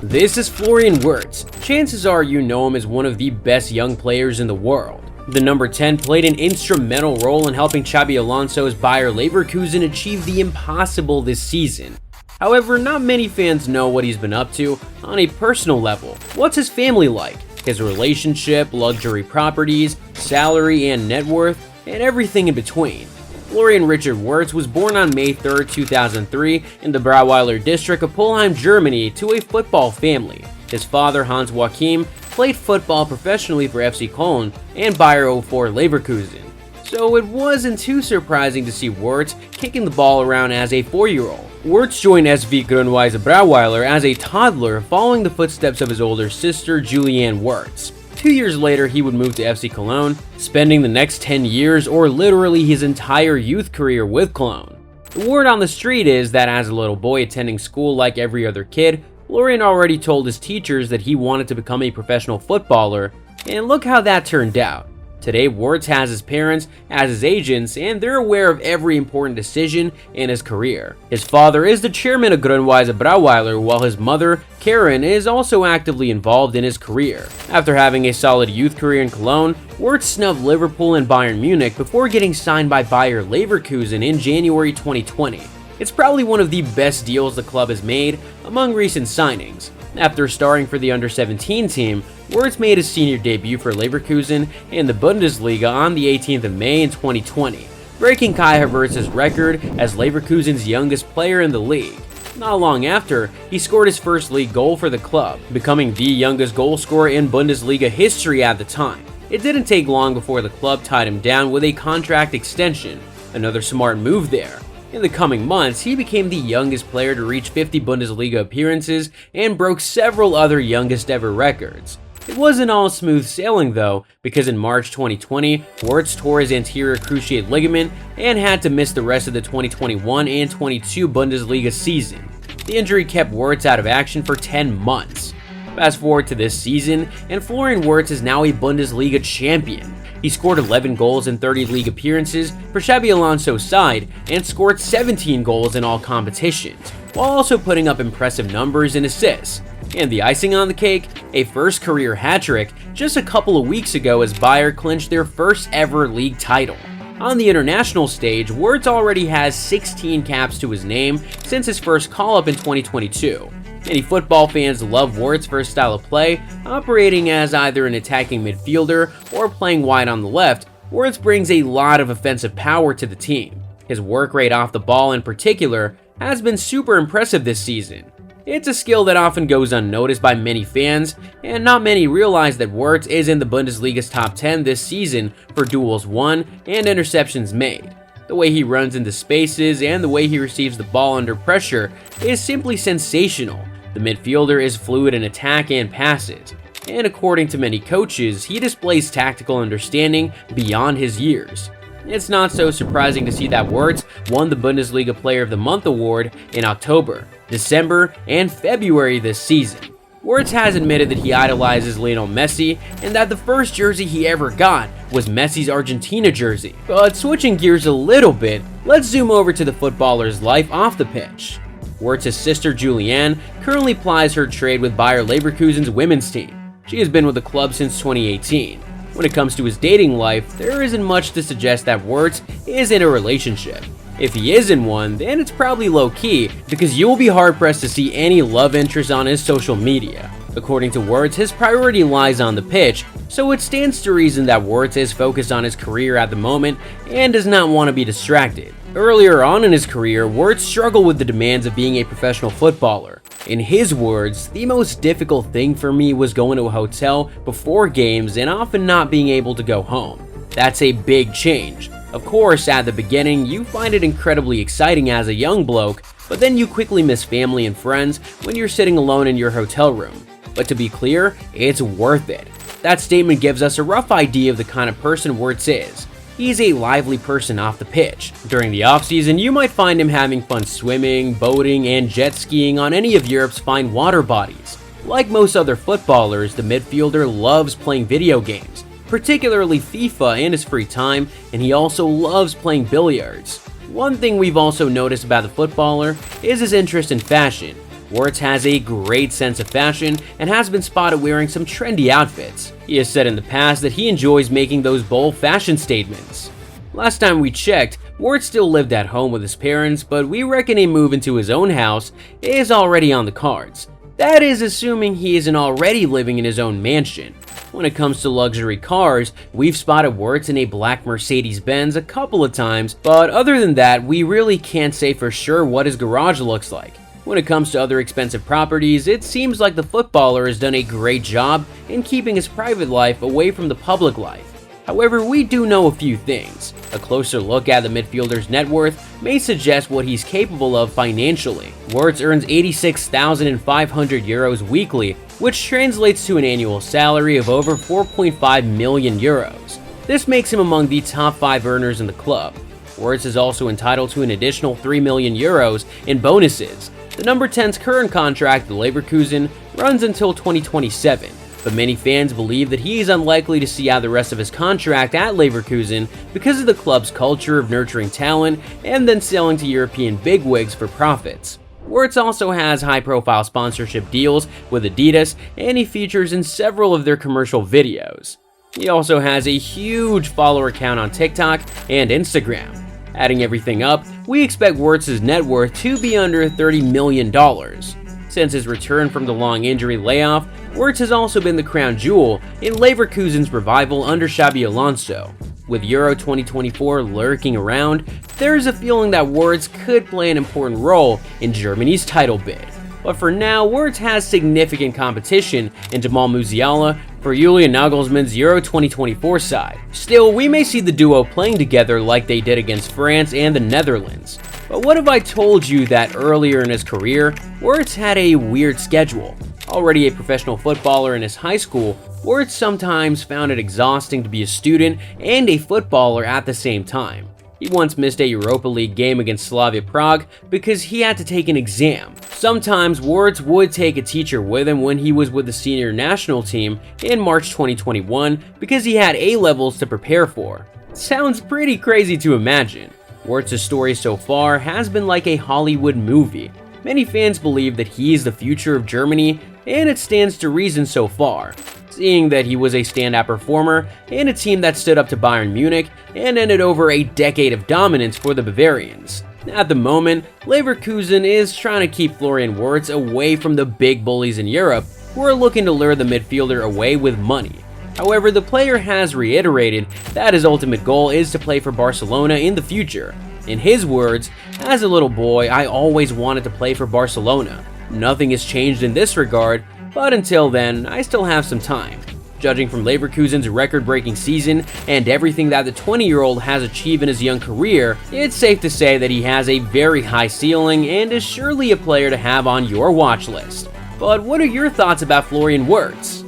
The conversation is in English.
This is Florian Wirtz. Chances are you know him as one of the best young players in the world. The number 10 played an instrumental role in helping Xabi Alonso's Bayer Leverkusen achieve the impossible this season. However, not many fans know what he's been up to on a personal level. What's his family like? His relationship, luxury properties, salary and net worth, and everything in between. Florian Richard Wirtz was born on May 3, 2003 in the Brauweiler district of Pulheim, Germany to a football family. His father, Hans Joachim, played football professionally for FC Köln and Bayer 04 Leverkusen. So it wasn't too surprising to see Wirtz kicking the ball around as a 4-year-old. Wirtz joined SV Grünweiser Brauweiler as a toddler, following the footsteps of his older sister, Julianne Wirtz. 2 years later, he would move to FC Cologne, spending the next 10 years or literally his entire youth career with Cologne. The word on the street is that as a little boy attending school like every other kid, Florian already told his teachers that he wanted to become a professional footballer, and look how that turned out. Today, Wirtz has his parents as his agents, and they're aware of every important decision in his career. His father is the chairman of Grünweiser Brauweiler, while his mother, Karen, is also actively involved in his career. After having a solid youth career in Cologne, Wirtz snubbed Liverpool and Bayern Munich before getting signed by Bayer Leverkusen in January 2020. It's probably one of the best deals the club has made among recent signings. After starring for the under-17 team, Wirtz made his senior debut for Leverkusen in the Bundesliga on the 18th of May in 2020, breaking Kai Havertz's record as Leverkusen's youngest player in the league. Not long after, he scored his first league goal for the club, becoming the youngest goal scorer in Bundesliga history at the time. It didn't take long before the club tied him down with a contract extension, another smart move there. In the coming months, he became the youngest player to reach 50 Bundesliga appearances and broke several other youngest ever records. It wasn't all smooth sailing though, because in March 2020, Wirtz tore his anterior cruciate ligament and had to miss the rest of the 2021 and 22 Bundesliga season. The injury kept Wirtz out of action for 10 months. Fast forward to this season, and Florian Wirtz is now a Bundesliga champion. He scored 11 goals in 30 league appearances for Xabi Alonso's side and scored 17 goals in all competitions, while also putting up impressive numbers in assists. And the icing on the cake, a first career hat-trick just a couple of weeks ago as Bayer clinched their first ever league title. On the international stage, Wirtz already has 16 caps to his name since his first call-up in 2022. Many football fans love Wirtz for his style of play, operating as either an attacking midfielder or playing wide on the left. Wirtz brings a lot of offensive power to the team. His work rate off the ball in particular has been super impressive this season. It's a skill that often goes unnoticed by many fans, and not many realize that Wirtz is in the Bundesliga's top 10 this season for duels won and interceptions made. The way he runs into spaces and the way he receives the ball under pressure is simply sensational. The midfielder is fluid in attack and passes, and according to many coaches, he displays tactical understanding beyond his years. It's not so surprising to see that Wirtz won the Bundesliga Player of the Month award in October, December, and February this season. Wirtz has admitted that he idolizes Lionel Messi and that the first jersey he ever got was Messi's Argentina jersey. But switching gears a little bit, let's zoom over to the footballer's life off the pitch. Wirtz's sister Julianne currently plies her trade with Bayer Leverkusen's women's team. She has been with the club since 2018. When it comes to his dating life, there isn't much to suggest that Wirtz is in a relationship. If he is in one, then it's probably low-key, because you will be hard-pressed to see any love interest on his social media. According to Wirtz, his priority lies on the pitch, so it stands to reason that Wirtz is focused on his career at the moment and does not want to be distracted. Earlier on in his career, Wirtz struggled with the demands of being a professional footballer. In his words, "The most difficult thing for me was going to a hotel before games and often not being able to go home. That's a big change. Of course, at the beginning, you find it incredibly exciting as a young bloke, but then you quickly miss family and friends when you're sitting alone in your hotel room. But to be clear, it's worth it." That statement gives us a rough idea of the kind of person Wirtz is. He's a lively person off the pitch. During the off-season, you might find him having fun swimming, boating, and jet skiing on any of Europe's fine water bodies. Like most other footballers, the midfielder loves playing video games, particularly FIFA in his free time, and he also loves playing billiards. One thing we've also noticed about the footballer is his interest in fashion. Wirtz has a great sense of fashion and has been spotted wearing some trendy outfits. He has said in the past that he enjoys making those bold fashion statements. Last time we checked, Wirtz still lived at home with his parents, but we reckon a move into his own house is already on the cards. That is assuming he isn't already living in his own mansion. When it comes to luxury cars, we've spotted Wirtz in a black Mercedes-Benz a couple of times, but other than that, we really can't say for sure what his garage looks like. When it comes to other expensive properties, it seems like the footballer has done a great job in keeping his private life away from the public life. However, we do know a few things. A closer look at the midfielder's net worth may suggest what he's capable of financially. Wirtz earns €86,500 weekly, which translates to an annual salary of over 4.5 million euros. This makes him among the top 5 earners in the club. Wirtz is also entitled to an additional 3 million euros in bonuses. The number 10's current contract with Leverkusen runs until 2027. But many fans believe that he is unlikely to see out the rest of his contract at Leverkusen because of the club's culture of nurturing talent and then selling to European bigwigs for profits. Wirtz also has high-profile sponsorship deals with Adidas, and he features in several of their commercial videos. He also has a huge follower count on TikTok and Instagram. Adding everything up, we expect Wirtz's net worth to be under $30 million. Since his return from the long injury layoff, Wirtz has also been the crown jewel in Leverkusen's revival under Xabi Alonso. With Euro 2024 lurking around, there is a feeling that Wirtz could play an important role in Germany's title bid. But for now, Wirtz has significant competition in Jamal Musiala for Julian Nagelsmann's Euro 2024 side. Still, we may see the duo playing together like they did against France and the Netherlands. But what if I told you that earlier in his career, Wirtz had a weird schedule? Already a professional footballer in his high school, Wirtz sometimes found it exhausting to be a student and a footballer at the same time. He once missed a Europa League game against Slavia Prague because he had to take an exam. Sometimes Wirtz would take a teacher with him when he was with the senior national team in March 2021 because he had A-levels to prepare for. Sounds pretty crazy to imagine. Wirtz's story so far has been like a Hollywood movie. Many fans believe that he is the future of Germany, and it stands to reason so far, seeing that he was a standout performer in a team that stood up to Bayern Munich and ended over a decade of dominance for the Bavarians. At the moment, Leverkusen is trying to keep Florian Wirtz away from the big bullies in Europe who are looking to lure the midfielder away with money. However, the player has reiterated that his ultimate goal is to play for Barcelona in the future. In his words, "As a little boy, I always wanted to play for Barcelona. Nothing has changed in this regard, but until then, I still have some time." Judging from Leverkusen's record-breaking season and everything that the 20-year-old has achieved in his young career, it's safe to say that he has a very high ceiling and is surely a player to have on your watch list. But what are your thoughts about Florian Wirtz?